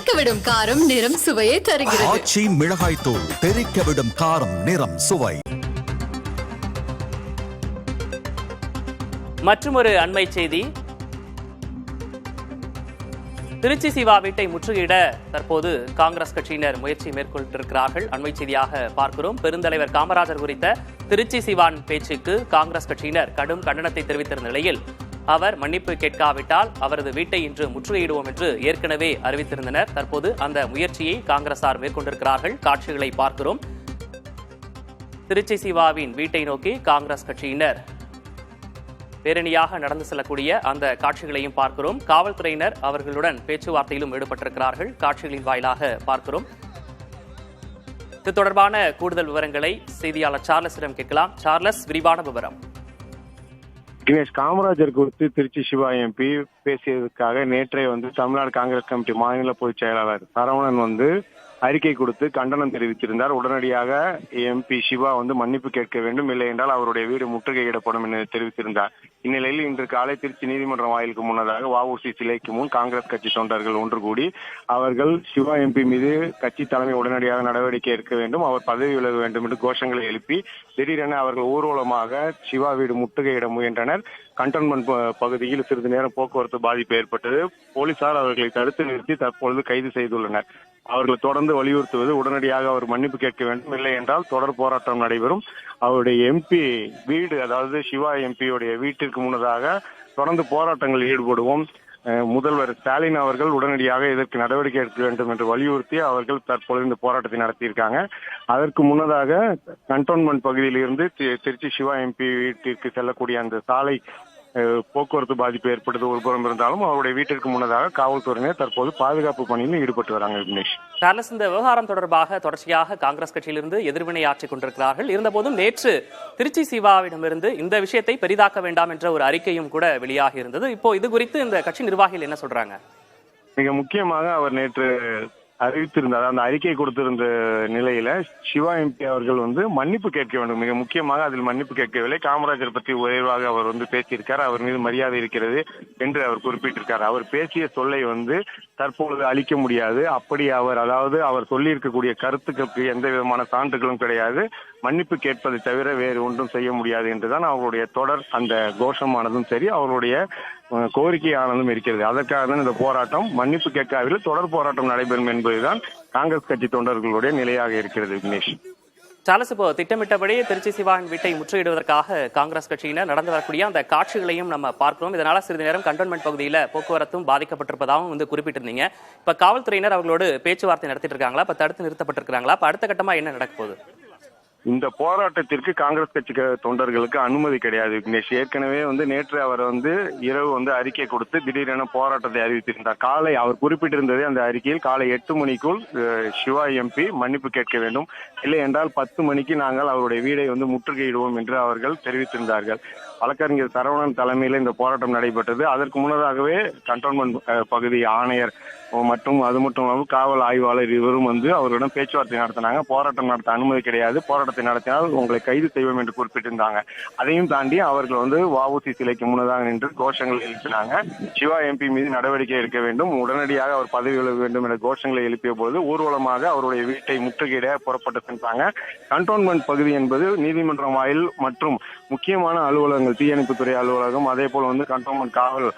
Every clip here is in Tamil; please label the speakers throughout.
Speaker 1: தெறிக்கவிடும் காரம் நிறம் சுவையை தருகிறது.
Speaker 2: ஆச்சி மிளகாய் தூள் தெறிக்கவிடும் காரம் நிறம் சுவை.
Speaker 3: மற்றொரு அண்மை செய்தி. திருச்சி சிவா வீட்டை முற்றுகையிட தற்போது காங்கிரஸ் கட்சியினர் முயற்சி மேற்கொண்டிருக்கிறார்கள். அண்மை செய்தியாக பார்க்கிறோம். பெருந்தலைவர் காமராஜர் குறித்த திருச்சி சிவான் பேச்சுக்கு காங்கிரஸ் கட்சியினர் கடும் கண்டனத்தை தெரிவித்திருந்த நிலையில் அவர் மன்னிப்பு கேட்காவிட்டால் அவரது வீட்டை இன்று முற்றுகையிடுவோம் என்று ஏற்கனவே அறிவித்திருந்தனர். தற்போது அந்த முயற்சியை காங்கிரசார் மேற்கொண்டிருக்கிறார்கள். காட்சிகளை பார்க்கிறோம். திருச்சி சிவாவின் வீட்டை நோக்கி காங்கிரஸ் கட்சியினர் பேரணியாக நடந்து செல்லக்கூடிய அந்த காட்சிகளையும் பார்க்கிறோம். காவல்துறையினர் அவர்களுடன் பேச்சுவார்த்தையிலும் ஈடுபட்டிருக்கிறார்கள். காட்சிகளின் வாயிலாக பார்க்கிறோம். இது தொடர்பான கூடுதல் விவரங்களை செய்தியாளர் சார்லஸிடம் கேட்கலாம். சார்லஸ், விரிவான விவரம்.
Speaker 4: காமராஜர் குறித்து திருச்சி சிவா எம்பி பேசியதற்காக நேற்றே தமிழ்நாடு காங்கிரஸ் கமிட்டி மாநில பொதுச் செயலாளர் சரவணன் அறிக்கை கொடுத்து கண்டனம் தெரிவித்திருந்தார். உடனடியாக எம்பி சிவா மன்னிப்பு கேட்க வேண்டும், இல்லை என்றால் அவருடைய வீடு முற்றுகையிடப்படும் என தெரிவித்திருந்தார். இந்நிலையில் இன்று காலை திருச்சி நீதிமன்றம் வாயிலுக்கு முன்னதாக வஉசி சிலைக்கு முன் காங்கிரஸ் கட்சி தொண்டர்கள் ஒன்று கூடி அவர்கள் சிவா எம்பி மீது கட்சி தலைமை உடனடியாக நடவடிக்கை எடுக்க வேண்டும், அவர் பதவி விலக வேண்டும் என்று கோஷங்களை எழுப்பி திடீரென அவர்கள் ஊர்வலமாக சிவா வீடு முற்றுகையிட முயன்றனர். கண்டோன்மெண்ட் பகுதியில் சிறிது நேரம் போக்குவரத்து பாதிப்பு ஏற்பட்டது. போலீசார் அவர்களை தடுத்து நிறுத்தி தற்பொழுது கைது செய்துள்ளனர். அவர்களை தொடர்ந்து வலியுறுத்துவது உடனடியாக அவர் மன்னிப்பு கேட்க வேண்டும், இல்லை என்றால் தொடர் போராட்டம் நடைபெறும். அவருடைய எம்பி வீடு, அதாவது சிவா எம்பியுடைய வீட்டிற்கு முன்னதாக தொடர்ந்து போராட்டங்களில் ஈடுபடுவோம். முதல்வர் ஸ்டாலின் அவர்கள் உடனடியாக இதற்கு நடவடிக்கை எடுக்க வேண்டும் என்று வலியுறுத்தி அவர்கள் தற்பொழுது இந்த போராட்டத்தை நடத்தியிருக்காங்க. அதற்கு முன்னதாக கண்டோன்மெண்ட் பகுதியில் இருந்து திருச்சி சிவா எம்பி வீட்டிற்கு செல்லக்கூடிய அந்த சாலை போக்குவரத்து பாதிப்பு ஏற்பட்டது ஒரு புறம் இருந்தாலும் அவருடைய வீட்டிற்கு முன்னதாக காவல்துறையினர் தற்போது பாதுகாப்பு பணியில் ஈடுபட்டு வராங்க. விக்னேஷ்,
Speaker 3: சார்லஸ், இந்த விவகாரம் தொடர்பாக தொடர்ச்சியாக காங்கிரஸ் கட்சியிலிருந்து எதிர்வினை ஆற்றிக் கொண்டிருக்கிறார்கள். இருந்தபோதும் நேற்று திருச்சி சிவாவிடமிருந்து இந்த விஷயத்தை பெரிதாக்க வேண்டாம் என்ற ஒரு அறிக்கையும் கூட வெளியாகி இருந்தது. இப்போ இது குறித்து இந்த கட்சி நிர்வாகிகள் என்ன சொல்றாங்க?
Speaker 4: மிக முக்கியமாக அவர் நேற்று அறிவித்திருந்தார், அந்த அறிக்கை கொடுத்திருந்த நிலையில சிவா எம்பி அவர்கள் மன்னிப்பு கேட்க வேண்டும். மிக முக்கியமாக அதில் மன்னிப்பு கேட்கவில்லை. காமராஜர் பற்றி உயர்வாக அவர் பேசியிருக்கார், அவர் மீது மரியாதை இருக்கிறது என்று அவர் குறிப்பிட்டிருக்கார். அவர் பேசிய சொல்லை தற்பொழுது அளிக்க முடியாது. அப்படி அவர் சொல்லி இருக்கக்கூடிய கருத்துக்களுக்கு எந்த விதமான சான்றுகளும் கிடையாது. மன்னிப்பு கேட்பதை தவிர வேறு ஒன்றும் செய்ய முடியாது என்றுதான் அவருடைய தொடர் அந்த கோஷமானதும் சரி, அவருடைய கோரிக்கையானதும் இருக்கிறது. அதற்காக தான் இந்த போராட்டம். மன்னிப்பு கேட்காவில்லை, தொடர் போராட்டம் நடைபெறும் என்பதுதான் காங்கிரஸ் கட்சி தொண்டர்களுடைய நிலையாக இருக்கிறது. விக்னேஷ்,
Speaker 3: சார்லஸ், இப்போ திட்டமிட்டபடி திருச்சி சிவாவின் வீட்டை முற்றுகையிடுவதற்காக காங்கிரஸ் கட்சியினர் நடந்து வரக்கூடிய அந்த காட்சிகளையும் நம்ம பார்க்கிறோம். இதனால சிறிது நேரம் கண்டோன்மெண்ட் பகுதியில் போக்குவரத்தும் பாதிக்கப்பட்டிருப்பதாகவும் குறிப்பிட்டிருந்தீங்க. இப்ப காவல்துறையினர் அவர்களோடு பேச்சுவார்த்தை நடத்திட்டு இருக்காங்களா? இப்ப தடுத்து நிறுத்தப்பட்டிருக்காங்களா? இப்ப அடுத்த கட்டமா என்ன நடக்க போகுது?
Speaker 4: இந்த போராட்டத்திற்கு காங்கிரஸ் கட்சி தொண்டர்களுக்கு அனுமதி கிடையாது. விக்னேஷ், ஏற்கனவே நேற்று அவர் இரவு அறிக்கை கொடுத்து திடீரென போராட்டத்தை அறிவித்திருந்தார். காலை அவர் குறிப்பிட்டிருந்ததே அந்த அறிக்கையில் காலை 8 மணிக்குள் சிவா எம்பி மன்னிப்பு கேட்க வேண்டும், இல்லை என்றால் 10 மணிக்கு நாங்கள் அவருடைய வீடை முற்றுகையிடுவோம் என்று அவர்கள் தெரிவித்திருந்தார்கள். வழக்கறிஞர் சரவணன் தலைமையில் இந்த போராட்டம் நடைபெற்றது. அதற்கு முன்னதாகவே கண்டோன்மெண்ட் பகுதி ஆணையர் மற்றும் அது மட்டும் இல்லாமல் காவல் ஆய்வாளர் இருவரும் அவர்களிடம் பேச்சுவார்த்தை நடத்தினாங்க. போராட்டம் நடத்த அனுமதி கிடையாது, போராட்டத்தை நடத்தினால் உங்களை கைது செய்வோம் என்று குறிப்பிட்டிருந்தாங்க. அதையும் தாண்டி அவர்கள் வஉசி சிலைக்கு முன்னதாக நின்று கோஷங்களை எழுப்பினாங்க. சிவா எம்பி மீது நடவடிக்கை எடுக்க வேண்டும், உடனடியாக அவர் பதவி விலக வேண்டும் என்ற கோஷங்களை எழுப்பிய போது ஊர்வலமாக அவருடைய வீட்டை முற்றுகையிட புறப்பட்டு சென்றாங்க. கண்டோன்மெண்ட் பகுதி என்பது நீதிமன்றம் வாயில் மற்றும் முக்கியமான அலுவலகங்கள், தீயணைப்புத்துறை அலுவலகம், அதே போல கண்டோன்மெண்ட் காவல்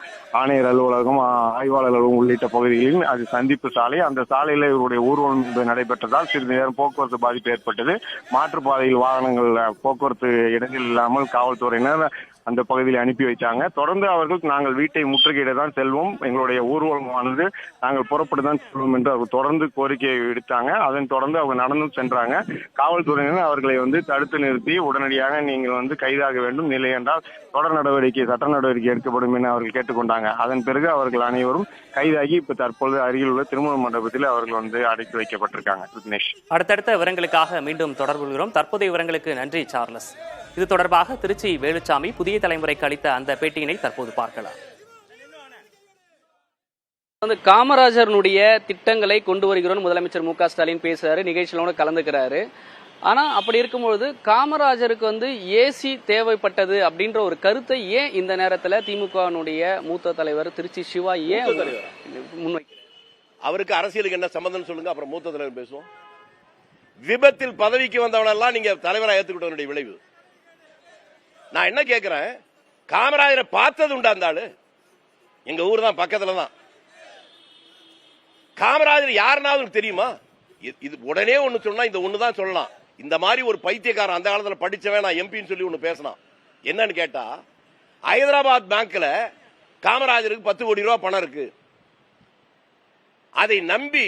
Speaker 4: ஆணையர் அலுவலகம், ஆய்வாளர் அலுவலகம் உள்ளிட்ட பகுதிகளில் அது சந்திப்பு சாலை. அந்த சாலையில இவருடைய ஊர்வலம் நடைபெற்றதால் சிறிது நேரம் போக்குவரத்து பாதிப்பு ஏற்பட்டது. மாற்றுப்பாதையில் வாகனங்கள் போக்குவரத்து இடங்கள் இல்லாமல் காவல்துறையினர் அந்த பகுதியில் அனுப்பி வைத்தாங்க. தொடர்ந்து அவர்கள் நாங்கள் வீட்டை முற்றுகையிட தான் செல்வோம், எங்களுடைய ஊர்வலமானது நாங்கள் புறப்பட்டு தான் செல்வோம் என்று அவர் தொடர்ந்து கோரிக்கையை விடுத்தாங்க. அதன் தொடர்ந்து அவங்க நடந்தும் சென்றாங்க. காவல்துறையினர் அவர்களை தடுத்து நிறுத்தி உடனடியாக நீங்கள் கைதாக வேண்டும், இல்லை என்றால் தொடர் நடவடிக்கை, சட்ட நடவடிக்கை எடுக்கப்படும் என அவர்கள் கேட்டுக்கொண்டாங்க. அதன் பிறகு அவர்கள் அனைவரும் கைதாகி இப்ப தற்பொழுது அருகில் உள்ள திருமண மண்டபத்தில் அவர்கள் அடைத்து வைக்கப்பட்டிருக்காங்க. விக்னேஷ்,
Speaker 3: அடுத்தடுத்த விவரங்களுக்காக மீண்டும் தொடர்பு கொள்கிறோம். தற்போதைய விவரங்களுக்கு நன்றி சார்லஸ். இது தொடர்பாக திருச்சி வேலுச்சாமி புதிய தலைமுறைக்கு அளித்த அந்த பேட்டியினை தற்போது பார்க்கலாம்.
Speaker 5: காமராஜருடைய திட்டங்களை கொண்டு வருகிறோம் முதலமைச்சர் மு க ஸ்டாலின் பேசுறாரு, நிகழ்ச்சியில கலந்துக்கிறாரு. ஆனா அப்படி இருக்கும்பொழுது காமராஜருக்கு ஏசி தேவைப்பட்டது அப்படின்ற ஒரு கருத்தை ஏன் இந்த நேரத்துல திமுகவினுடைய மூத்த தலைவர் திருச்சி சிவா ஏன் முன்வைக்கிறார்?
Speaker 6: அவருக்கு அரசியலுக்கு என்ன சம்பந்தம் சொல்லுங்க, அப்புறம் மூத்த தலைவர் பேசுவோம். விபத்தில் பதவிக்கு வந்தவனெல்லாம் நீங்க தலைவராக ஏத்துக்கிட்டவனுடைய விளைவு. நான் என்ன கேட்கிறேன், காமராஜரை பார்த்தது உண்டா அந்த ஆளு? எங்க ஊர் தான், பக்கத்துல தான். காமராஜர் யாருனாவது தெரியுமா? இது உடனே ஒண்ணு சொன்னா இந்த ஒண்ணுதான் சொல்லலாம். இந்த மாதிரி ஒரு பைத்தியக்காரன் அந்த காலத்துல படிச்சவன் நான் எம்பின்னு சொல்லி ஒண்ணு பேசினான். என்னன்னு கேட்டா, ஹைதராபாத் பேங்க்ல காமராஜருக்கு 10 கோடி ரூபாய் பணம் இருக்கு. அதை நம்பி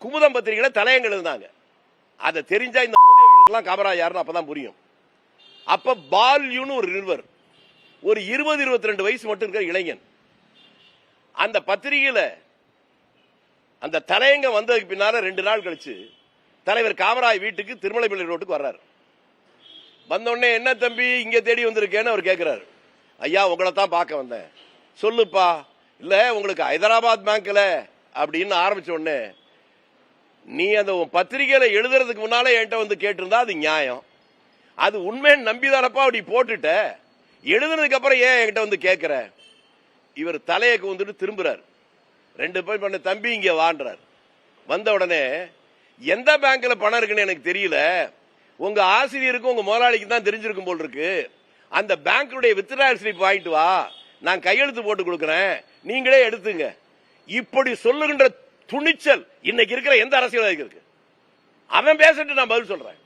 Speaker 6: குமுதம் பத்திரிகையில தலையங்கள் இருந்தாங்க. அதை தெரிஞ்சா இந்த மூதேவிகளுக்கெல்லாம் காமராஜர் யாருன்னு அப்பதான் புரியும். அப்ப பால்யூன்னு ஒரு நிருபர், ஒரு 20-22 வயசு மட்டும் இருக்கிற இளைஞன், அந்த பத்திரிகையில அந்த தலையங்க வந்ததுக்கு பின்னால 2 நாள் கழிச்சு தலைவர் காமராஜ் வீட்டுக்கு திருமலைப்பள்ளி ரோட்டுக்கு வர்றாரு. வந்தோடனே என்ன தம்பி இங்க தேடி வந்திருக்கேன்னு அவர் கேட்கிறாரு. ஐயா உங்களை தான் பார்க்க வந்தேன். சொல்லுப்பா. இல்ல உங்களுக்கு ஹைதராபாத் பேங்க்ல அப்படின்னு ஆரம்பிச்ச உடனே, நீ அந்த பத்திரிகையில எழுதுறதுக்கு முன்னாலே என்கிட்ட வந்து கேட்டிருந்தா அது நியாயம். அது உண்மைன்னு நம்பிதானப்பா அப்படி போட்டுட்ட, எழுதுனதுக்கு அப்புறம் ஏன் என்கிட்ட வந்து கேட்கிற? இவர் தலையக்கு வந்துட்டு திரும்புறாரு. 2 பேர் பண்ண தம்பி இங்க வான்றார். வந்த உடனே எந்த பேங்க்ல பணம் இருக்குன்னு எனக்கு தெரியல, உங்க ஆசிரியருக்கும் உங்க முதலாளிக்கு தான் தெரிஞ்சிருக்கும் போல் இருக்கு. அந்த பேங்குடைய வித்ட்ராயல் ஸ்லிப் வாங்கிட்டு வா, நான் கையெழுத்து போட்டு கொடுக்கிறேன், நீங்களே எடுத்துங்க. இப்படி சொல்லுகின்ற துணிச்சல் இன்னைக்கு இருக்கிற எந்த அரசியல்வாதிக்கு இருக்கு? அவன் பேசிட்டு நான் பதில் சொல்றேன்.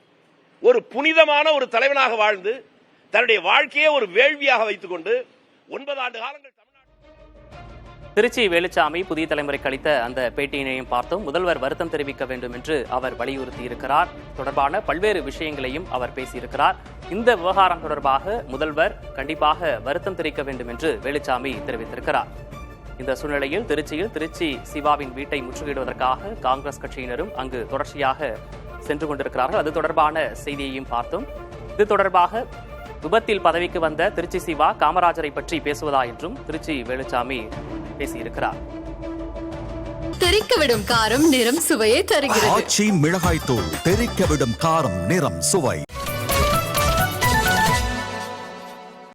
Speaker 6: ஒரு புனிதமான ஒரு தலைவனாக வாழ்ந்து தன்னுடைய வாழ்க்கையை ஒரு வேள்வியாக வைத்துக் கொண்டு 9 ஆண்டு காலங்கள்
Speaker 3: திருச்சி வேலுச்சாமி புதிய தலைமுறைக்கு அளித்த அந்த பேட்டியினையும் பார்த்தோம். முதல்வர் வருத்தம் தெரிவிக்க வேண்டும் என்று அவர் வலியுறுத்தி இருக்கிறார். தொடர்பான பல்வேறு விஷயங்களையும் அவர் பேசியிருக்கிறார். இந்த விவகாரம் தொடர்பாக முதல்வர் கண்டிப்பாக வருத்தம் தெரிவிக்க வேண்டும் என்று வேலுச்சாமி தெரிவித்திருக்கிறார். இந்த சூழ்நிலையில் திருச்சியில் திருச்சி சிவாவின் வீட்டை முற்றுகையிடுவதற்காக காங்கிரஸ் கட்சியினரும் அங்கு தொடர்ச்சியாக சென்று கொண்டிருக்கிறார்கள். அது தொடர்பான செய்தியையும் பார்த்தோம். இது தொடர்பாக விபத்தில் பதவிக்கு வந்த திருச்சி சிவா காமராஜரை பற்றி பேசுவதா என்றும் திருச்சி வேலுச்சாமி பேசியிருக்கிறார்.
Speaker 1: தெறிக்கவிடும் காரம் நிறம் சுவையை தருகிறது.
Speaker 2: ஆச்சி மிளகாய் தூள் தெறிக்கவிடும் காரம் நிறம் சுவை.